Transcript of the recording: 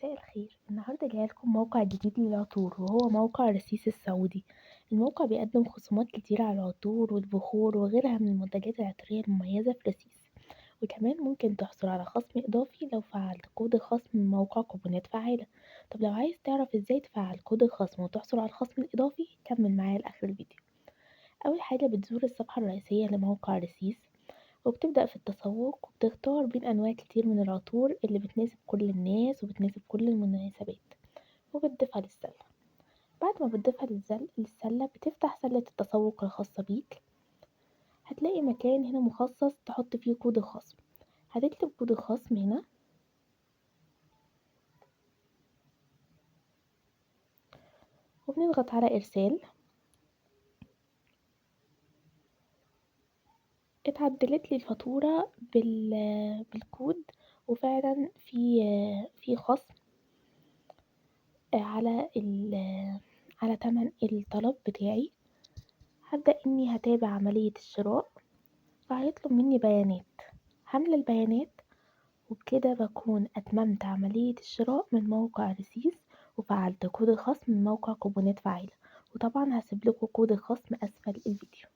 مساء الخير، النهاردة جاية لكم موقع جديد للعطور وهو موقع رصيص السعودي. الموقع بيقدم خصومات كتيرة على العطور والبخور وغيرها من المنتجات العطرية المميزة في رصيص، وكمان ممكن تحصل على خصم إضافي لو فعلت كود الخصم من موقع كوبونات فعالة. طب لو عايز تعرف ازاي تفعل كود الخصم وتحصل على الخصم الإضافي كمل معايا لآخر الفيديو. أول حاجة بتزور الصفحة الرئيسية لموقع رصيص وبتبدأ في التسوق وبتختار بين أنواع كتير من العطور اللي بتناسب كل الناس وبتناسب كل المناسبات وبتضيفها للسلة. بعد ما بتضيفها للسلة بتفتح سلة التسوق الخاصة بيك. هتلاقي مكان هنا مخصص تحط فيه كود الخصم. هتكتب كود الخصم هنا وبنضغط على إرسال. اتعدلت لي الفاتورة بالكود، وفعلا في خصم على على تمن الطلب بتاعي. هبدأ إني هتابع عملية الشراء، فهيطلب مني بيانات. هملى البيانات وبكده بكون أتممت عملية الشراء من موقع رصيص وفعلت كود الخصم من موقع كوبونات فعالة. وطبعا هسيبلكوا كود الخصم أسفل الفيديو.